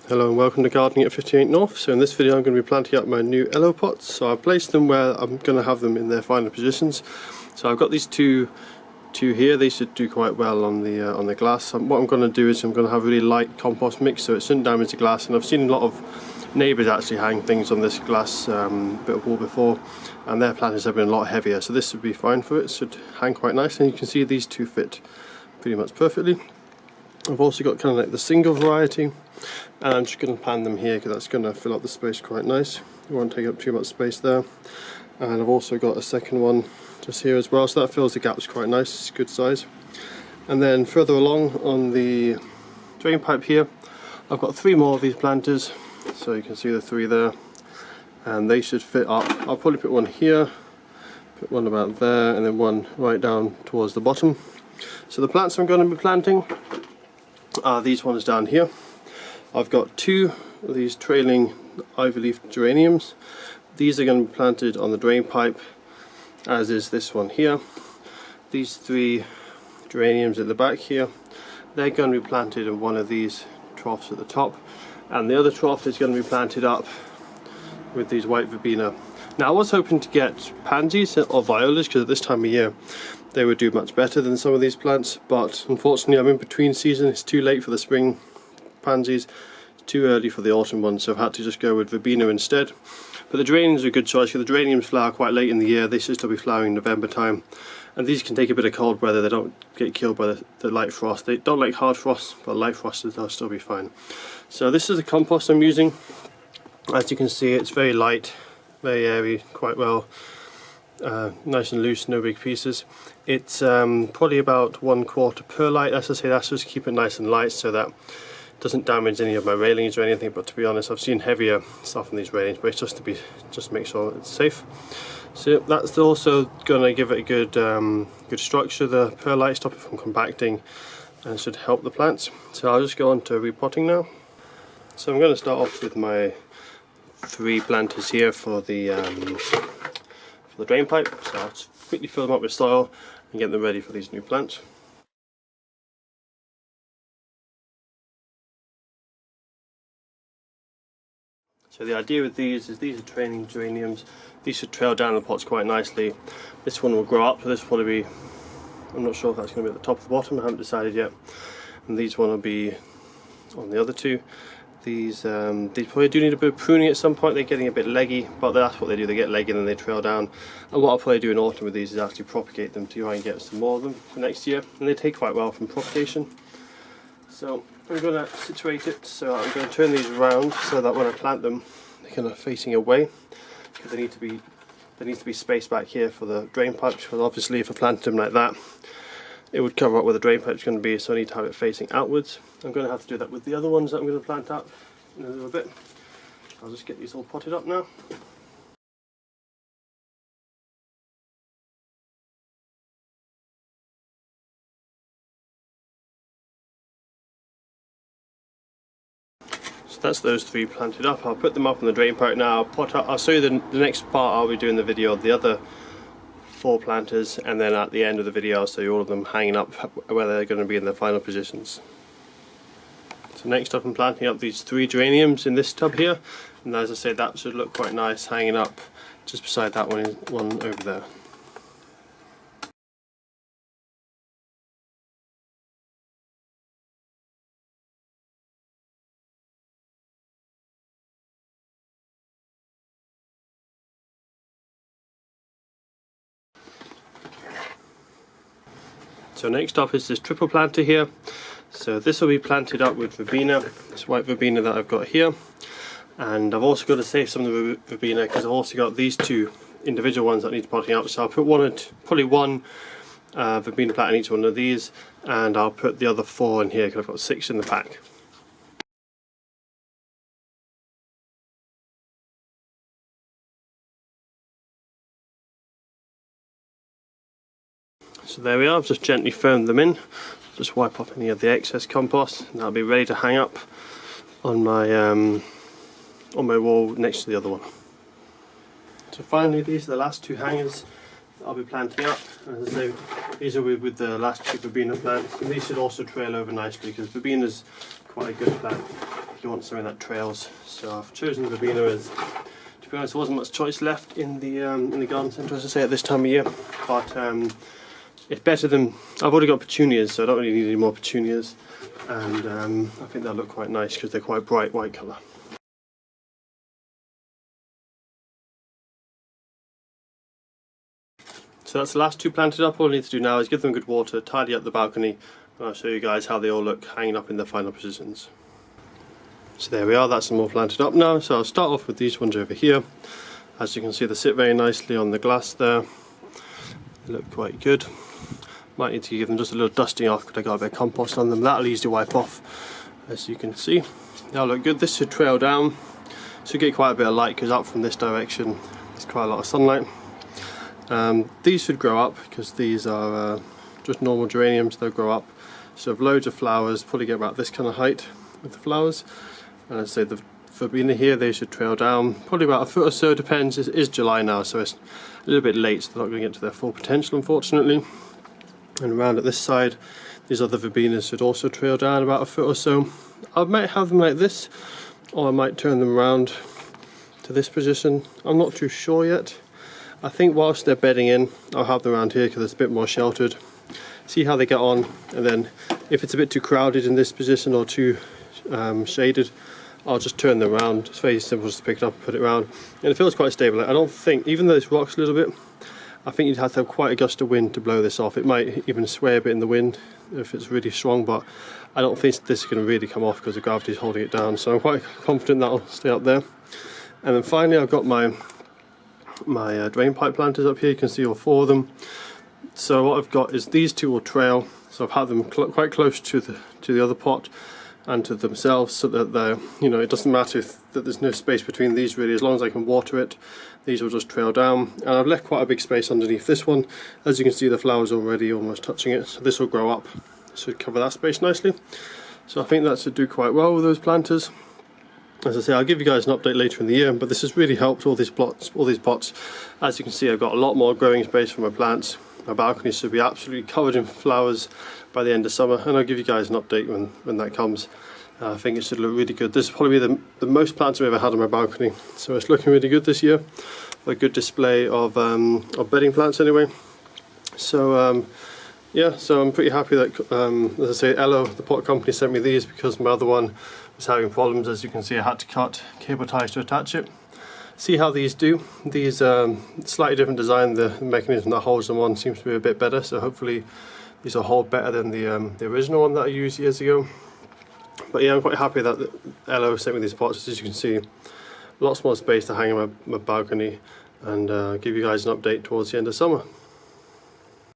Hello and welcome to Gardening at 58 North. So in this video I'm going to be planting up my new Elho pots. So I've placed them where I'm going to have them in their final positions. So I've got these two here. They should do quite well on the glass. What I'm going to do is I'm going to have a really light compost mix so it shouldn't damage the glass. And I've seen a lot of neighbours actually hang things on this glass bit of wall before, and their planters have been a lot heavier. So this would be fine for it. It should hang quite nice, and you can see these two fit pretty much perfectly. I've also got kind of like the single variety, and I'm just going to plant them here because that's going to fill up the space quite nice. You won't take up too much space there. And I've also got a second one just here as well, so that fills the gaps quite nice. It's a good size. And then further along on the drain pipe here, I've got three more of these planters, so you can see the three there, and they should fit up. I'll probably put one here, put one about there, and then one right down towards the bottom. So the plants I'm going to be planting are these ones down here. I've got two of these trailing Ivy Leaved Geraniums. These are going to be planted on the drain pipe, as is this one here. These three geraniums at the back here, they're going to be planted in one of these troughs at the top, and the other trough is going to be planted up with these white Verbena. Now I was hoping to get pansies or violas because at this time of year they would do much better than some of these plants, but unfortunately I'm in between season. It's too late for the spring pansies, it's too early for the autumn ones, so I've had to just go with Verbena instead. But the geraniums are a good choice because the geraniums flower quite late in the year. They should still be flowering in November time, and these can take a bit of cold weather. They don't get killed by the light frost. They don't like hard frost, but light frost they'll still be fine. So this is the compost I'm using. As you can see, it's very light, very airy, quite well nice and loose, no big pieces. It's probably about 1/4 perlite. As I say, that's just to keep it nice and light so that it doesn't damage any of my railings or anything. But to be honest, I've seen heavier stuff in these railings, but it's just to make sure it's safe. So that's also going to give it a good structure. The perlite, stop it from compacting, and it should help the plants. So I'll just go on to repotting now. So I'm going to start off with my three planters here for the drain pipe. So I'll just quickly fill them up with soil and get them ready for these new plants. So the idea with these is these are trailing geraniums. These should trail down the pots quite nicely. This one will grow up, so this will probably be, I'm not sure if that's going to be at the top or the bottom, I haven't decided yet. And these one will be on the other two. These probably do need a bit of pruning at some point. They're getting a bit leggy, but that's what they do. They get leggy and then they trail down. And what I'll probably do in autumn with these is actually propagate them to try and get some more of them for next year. And they take quite well from propagation. So I'm going to situate it. So I'm going to turn these around so that when I plant them, they're kind of facing away. Because there needs to be space back here for the drain pipes. Because obviously, if I planted them like that, it would cover up where the drain pipe is going to be, so I need to have it facing outwards. I'm going to have to do that with the other ones that I'm going to plant up in a little bit. I'll just get these all potted up now. So that's those three planted up. I'll put them up on the drain pipe now. I'll show you the next part. I'll be doing the video of the other four planters, and then at the end of the video I'll show you all of them hanging up where they're going to be in their final positions. So next up I'm planting up these three geraniums in this tub here, and as I said, that should look quite nice hanging up just beside that one over there. So next up is this triple planter here. So this will be planted up with Verbena, this white Verbena that I've got here. And I've also got to save some of the Verbena because I've also got these two individual ones that need potting up. So I'll put probably one Verbena plant in each one of these, and I'll put the other four in here because I've got 6 in the pack. So there we are, I've just gently firmed them in. Just wipe off any of the excess compost, and that'll be ready to hang up on my wall next to the other one. So finally, these are the last two hangers that I'll be planting up. As I say, these are with the last two Verbena plants, and these should also trail over nicely because Verbena is quite a good plant. you want something that trails. So I've chosen Verbena as, to be honest, there wasn't much choice left in the garden centre, as I say, at this time of year. But it's better than, I've already got petunias, so I don't really need any more petunias. And I think they'll look quite nice because they're quite bright white colour. So that's the last two planted up. All I need to do now is give them good water, tidy up the balcony, and I'll show you guys how they all look hanging up in their final positions. So there we are, that's them all planted up now. So I'll start off with these ones over here. As you can see, they sit very nicely on the glass there. They look quite good. Might need to give them just a little dusting off because I got a bit of compost on them. That'll easily wipe off, as you can see. They'll look good. This should trail down. Should get quite a bit of light because up from this direction there's quite a lot of sunlight. These should grow up because these are just normal geraniums. They'll grow up. So have loads of flowers, probably get about this kind of height with the flowers. And I'd say the Verbena here, they should trail down probably about a foot or so, depends. It is July now, so it's a little bit late, so they're not going to get to their full potential, unfortunately. And around at this side, these other Verbenas should also trail down about a foot or so. I might have them like this, or I might turn them around to this position. I'm not too sure yet. I think whilst they're bedding in, I'll have them around here because it's a bit more sheltered. See how they get on, and then if it's a bit too crowded in this position or too shaded, I'll just turn them around. It's very simple, just to pick it up and put it around. And it feels quite stable. I don't think, even though this rocks a little bit, I think you'd have to have quite a gust of wind to blow this off. It might even sway a bit in the wind if it's really strong, but I don't think this is going to really come off because the gravity is holding it down. So I'm quite confident that'll stay up there. And then finally I've got my drain pipe planters up here. You can see all four of them. So what I've got is these two will trail, so I've had them quite close to the other pot and to themselves, so that they're, you know, it doesn't matter that there's no space between these really, as long as I can water it, these will just trail down. And I've left quite a big space underneath this one. As you can see, the flowers are already almost touching it, so this will grow up, should cover that space nicely. So I think that should do quite well with those planters. As I say, I'll give you guys an update later in the year, but this has really helped all these pots. As you can see, I've got a lot more growing space for my plants. My balcony should be absolutely covered in flowers by the end of summer, and I'll give you guys an update when that comes. I think it should look really good. This is probably the most plants I've ever had on my balcony, so it's looking really good this year. A good display of bedding plants anyway. So yeah, so I'm pretty happy that, as I say, Elho, the pot company, sent me these because my other one was having problems. As you can see, I had to cut cable ties to attach it. See how these do. These slightly different design. The mechanism that holds them on seems to be a bit better, so hopefully these will hold better than the original one that I used years ago. But yeah, I'm quite happy that Elho sent me these pots. As you can see, lots more space to hang in my balcony, and give you guys an update towards the end of summer.